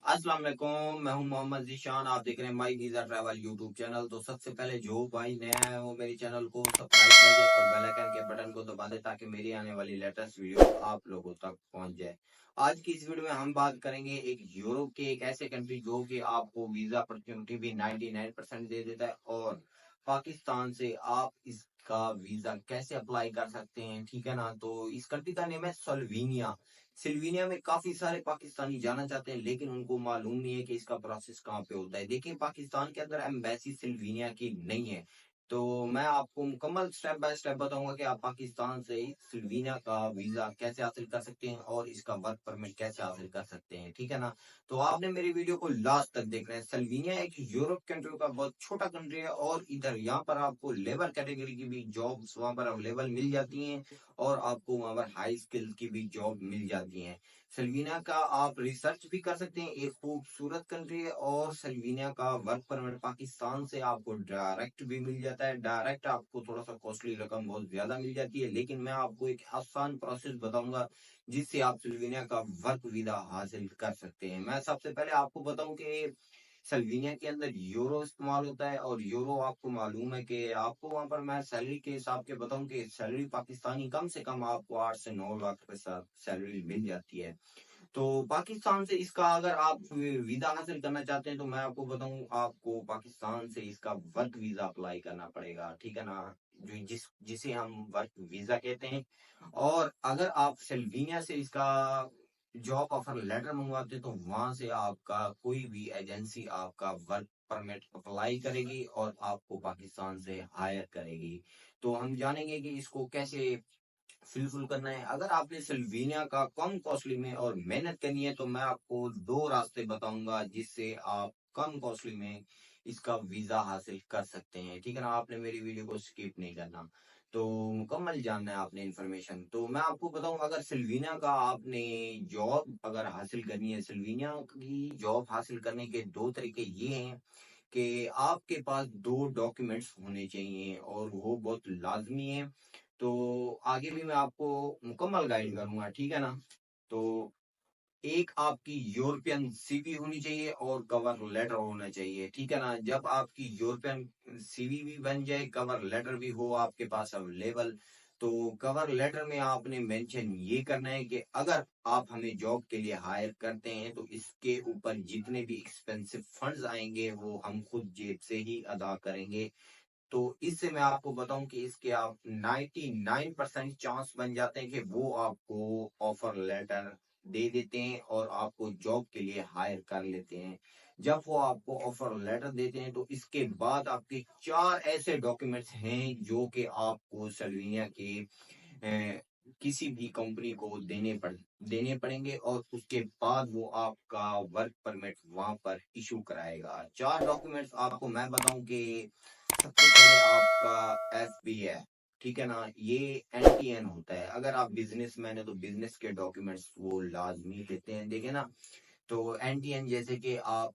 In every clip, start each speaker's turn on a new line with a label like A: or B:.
A: अस्सलाम वालेकुम, मैं हूं मोहम्मद जीशान। आप देख रहे हैं my visa travel YouTube channel. तो सबसे पहले जो भाई नया है वो मेरे चैनल को सब्सक्राइब कर दे और बेल आइकन के बटन को दबा दे ताकि मेरी आने वाली लेटेस्ट वीडियो आप लोगों तक पहुंच जाए। आज की इस वीडियो में हम बात करेंगे एक यूरोप के एक ऐसे कंट्री जो कि आपको वीजा अपॉर्चुनिटी भी 99% दे देता है, और पाकिस्तान से आप इसका वीजा कैसे अप्लाई कर सकते हैं, ठीक है ना। तो इस कंट्री का नेम है स्लोवेनिया। सिल्वेनिया में काफी सारे पाकिस्तानी जाना चाहते हैं, लेकिन उनको मालूम नहीं है कि इसका प्रोसेस कहाँ पे होता है। देखिए, पाकिस्तान के अंदर एम्बेसी सिल्वेनिया की नहीं है। तो मैं आपको मुकम्मल स्टेप बाय स्टेप बताऊंगा कि आप पाकिस्तान से सिल्वेनिया का वीजा कैसे हासिल कर सकते हैं और इसका वर्क परमिट कैसे हासिल कर सकते हैं, ठीक है ना। तो आपने मेरी वीडियो को लास्ट तक देखना है। सिल्वेनिया एक यूरोप कंट्री का बहुत छोटा कंट्री है, और इधर यहाँ पर आपको लेबर कैटेगरी की भी जॉब्स वहां पर अवेलेबल मिल जाती हैं, और आपको वहां पर हाई स्किल की भी जॉब मिल जाती है। सल्वीना का आप रिसर्च भी कर सकते हैं, एक खूबसूरत कंट्री है। और सल्वीना का वर्क परमिट पाकिस्तान से आपको डायरेक्ट भी मिल जाता है। डायरेक्ट आपको थोड़ा सा कॉस्टली रकम बहुत ज्यादा मिल जाती है, लेकिन मैं आपको एक आसान प्रोसेस बताऊंगा जिससे आप सल्वीना का वर्क वीजा हासिल कर सकते हैं। मैं सबसे पहले आपको बताऊं कि सल्वीनिया के अंदर यूरो इस्तेमाल होता है, और यूरो आपको मालूम है कि आपको वहां पर मैं सैलरी के हिसाब के बताऊं कि सैलरी पाकिस्तानी कम से कम आपको 8 से 9 लाख के साथ सैलरी मिल जाती है। तो पाकिस्तान से इसका अगर आप वीजा हासिल करना चाहते हैं तो मैं आपको बताऊं, आपको पाकिस्तान से इसका वर्क वीजा अप्लाई करना पड़ेगा, ठीक है ना। जो जिसे हम वर्क वीजा कहते हैं। और अगर आप सल्वीनिया से इसका जॉब ऑफर लेटर मंगवाते तो वहां से आपका कोई भी एजेंसी आपका वर्क परमिट अप्लाई करेगी और आपको पाकिस्तान से हायर करेगी। तो हम जानेंगे कि इसको कैसे फिलफुल करना है। अगर आपने सिल्वेनिया का कम कॉस्टली में और मेहनत करनी है तो मैं आपको दो रास्ते बताऊंगा जिससे आप कम कॉस्टली में इसका वीजा हासिल कर सकते हैं, ठीक है ना। आपने मेरी वीडियो को स्किप नहीं करना, तो मुकम्मल जानना है आपने इन्फॉर्मेशन। तो मैं आपको बताऊं, अगर सिल्वेनिया का आपने जॉब अगर हासिल करनी है, सिल्वेनिया की जॉब हासिल करने के दो तरीके ये हैं कि आपके पास दो डॉक्यूमेंट्स होने चाहिए, और वो बहुत लाजमी है। तो आगे भी मैं आपको मुकम्मल गाइड करूंगा, ठीक है ना। तो एक आपकी यूरोपियन सीवी होनी चाहिए और कवर लेटर होना चाहिए, ठीक है ना। जब आपकी यूरोपियन सीवी भी बन जाए, कवर लेटर भी हो आपके पास अवेलेबल, तो कवर लेटर में आपने मेंशन ये करना है कि अगर आप हमें जॉब के लिए हायर करते हैं तो इसके ऊपर जितने भी एक्सपेंसिव फंड्स आएंगे वो हम खुद जेब से ही अदा करेंगे। तो इससे मैं आपको बताऊं कि इसके आप 99% चांस बन जाते हैं कि वो आपको ऑफर लेटर दे देते हैं और आपको जॉब के लिए हायर कर लेते हैं। जब वो आपको ऑफर लेटर देते हैं तो इसके बाद आपके चार ऐसे डॉक्यूमेंट्स हैं जो कि आपको सल्वीनिया के किसी भी कंपनी को देने पड़ेंगे, और उसके बाद वो आपका वर्क परमिट वहां पर इशू कराएगा। चार डॉक्यूमेंट्स आपको मैं बताऊं कि सबसे पहले आपका एफबी है, ठीक है ना। ये एनटीएन होता है। अगर आप बिजनेसमैन है तो बिजनेस के डॉक्यूमेंट्स वो लाजमी देते हैं, देखे ना। तो एनटीएन जैसे कि आप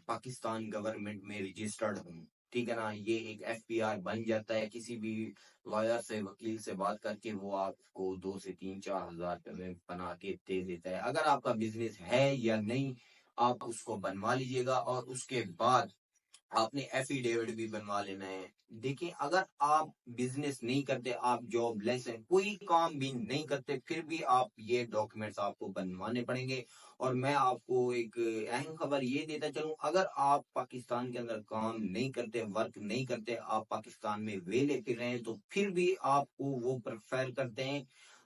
A: पाकिस्तान गवर्नमेंट में रजिस्टर्ड हो, ठीक है ना। ये एक एफपीआर बन जाता है, किसी भी लॉयर से वकील से बात करके वो आपको 2 से 3 4 हज़ार रुपए में बना के दे देता है। अगर आपका बिजनेस है या नहीं, आप उसको बनवा लीजिएगा, और उसके बाद आपने एफिडेविट भी बनवा लेना है। देखिए, अगर आप बिजनेस नहीं करते, आप जॉब लेस है, कोई काम भी नहीं करते, फिर भी आप ये डॉक्यूमेंट्स आपको बनवाने पड़ेंगे। और मैं आपको एक अहम खबर ये देता चलूं, अगर आप पाकिस्तान के अंदर काम नहीं करते, वर्क नहीं करते, आप पाकिस्तान में वेले फिर रहे हैं, तो फिर भी आपको वो प्रेफर करते हैं,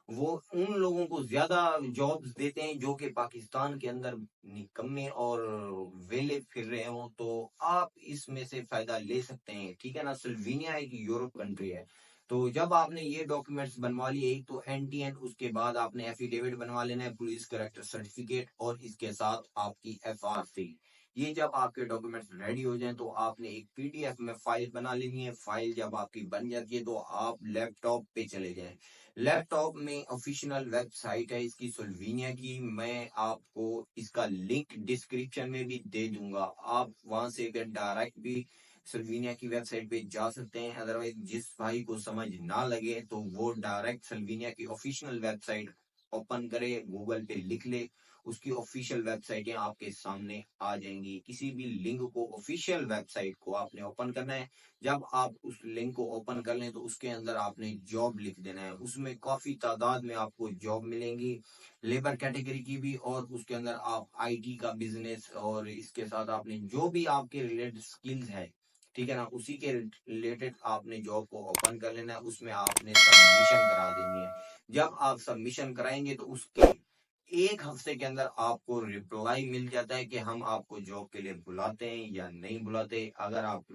A: वो उन लोगों को ज्यादा जॉब्स देते हैं जो कि पाकिस्तान के अंदर निकम्मे और वेले फिर रहे हो। तो आप इसमें से फायदा ले सकते हैं, ठीक है ना। स्लोवेनिया एक यूरोप कंट्री है। तो जब आपने ये डॉक्यूमेंट्स बनवा लिए, एक तो एनटीएन, उसके बाद आपने एफिडेविट बनवा लेना है, पुलिस कैरेक्टर सर्टिफिकेट, और इसके साथ आपकी एफआरसी। ये जब आपके डॉक्यूमेंट्स रेडी हो जाएं तो आपने एक पीडीएफ में फाइल बना लेनी है। फाइल जब आपकी बन जाती है तो आप लैपटॉप पे चले जाएं। लैपटॉप में ऑफिशियल वेबसाइट है इसकी, स्लोवेनिया की। मैं आपको इसका लिंक डिस्क्रिप्शन में भी दे दूंगा, आप वहां से अगर डायरेक्ट भी स्लोवेनिया की वेबसाइट पे जा सकते हैं। अदरवाइज जिस भाई को समझ ना लगे तो वो डायरेक्ट स्लोवेनिया की ऑफिशियल वेबसाइट ओपन करे, गूगल पे लिख ले, उसकी ऑफिशियल वेबसाइटें आपके सामने आ जाएंगी। किसी भी लिंक को, ऑफिशियल वेबसाइट को आपने ओपन करना है। जब आप उस लिंक को ओपन कर लें तो उसके अंदर आपने जॉब लिख देना है। उसमें काफी तादाद में आपको जॉब मिलेंगी, लेबर कैटेगरी की भी, और उसके अंदर आप आईटी का बिजनेस, और इसके साथ आपने जो भी आपके रिलेटेड स्किल्स है, ठीक है ना, उसी के रिलेटेड आपने जॉब को ओपन कर लेना है। उसमें आपने सबमिशन करा देनी है। जब आप सबमिशन कराएंगे तो उसके एक हफ्ते के अंदर आपको रिप्लाई मिल जाता है कि हम आपको जॉब के लिए बुलाते हैं या नहीं बुलाते। अगर आप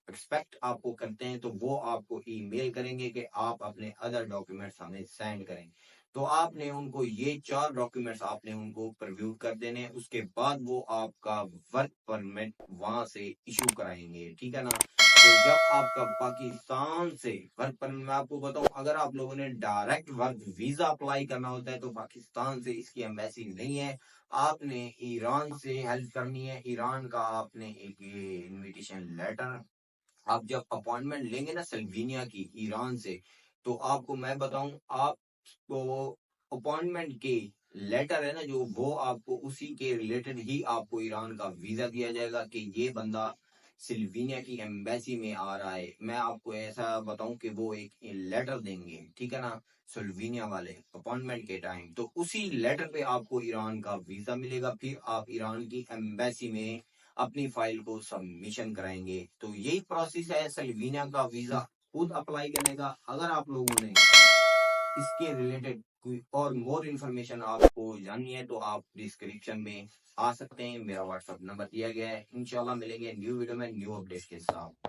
A: एक्सपेक्ट आपको करते हैं तो वो आपको ईमेल करेंगे कि आप अपने अदर डॉक्यूमेंट्स हमें सेंड करें। तो आपने उनको ये 4 डॉक्यूमेंट्स आपने उनको प्रीव्यू कर देने। उसके बाद वो आपका वर्क परमिट वहां से इशू कराएंगे, ठीक है ना। तो जब आपका पाकिस्तान से वर्क परमिट, मैं आपको बताऊं, अगर आप लोगों ने डायरेक्ट वर्क वीजा अप्लाई करना होता है तो पाकिस्तान से इसकी एम्बेसी नहीं है। आपने ईरान से हेल्प करनी है। ईरान का आपने एक इनविटेशन लेटर, आप जब अपॉइंटमेंट लेंगे ना सल्वीनिया की ईरान से, तो आपको मैं बताऊं, आपको अपॉइंटमेंट के लेटर है ना जो, वो आपको उसी के रिलेटेड ही आपको ईरान का वीजा दिया जाएगा कि ये बंदा सिल्वीनिया की एम्बेसी में आ रहा है। मैं आपको ऐसा बताऊं कि वो एक लेटर देंगे, ठीक है ना, सिल्वीनिया वाले अपॉइंटमेंट के टाइम। तो उसी लेटर पे आपको ईरान का वीजा मिलेगा। फिर आप ईरान की एम्बेसी में अपनी फाइल को सबमिशन कराएंगे। तो यही प्रोसेस है सल्वीनिया का वीजा खुद अप्लाई करने का। अगर आप लोगों ने इसके रिलेटेड कोई और मोर इन्फॉर्मेशन आपको जाननी है तो आप डिस्क्रिप्शन में आ सकते हैं, मेरा व्हाट्सएप नंबर दिया गया है। इंशाल्लाह मिलेंगे न्यू वीडियो में न्यू अपडेट के साथ।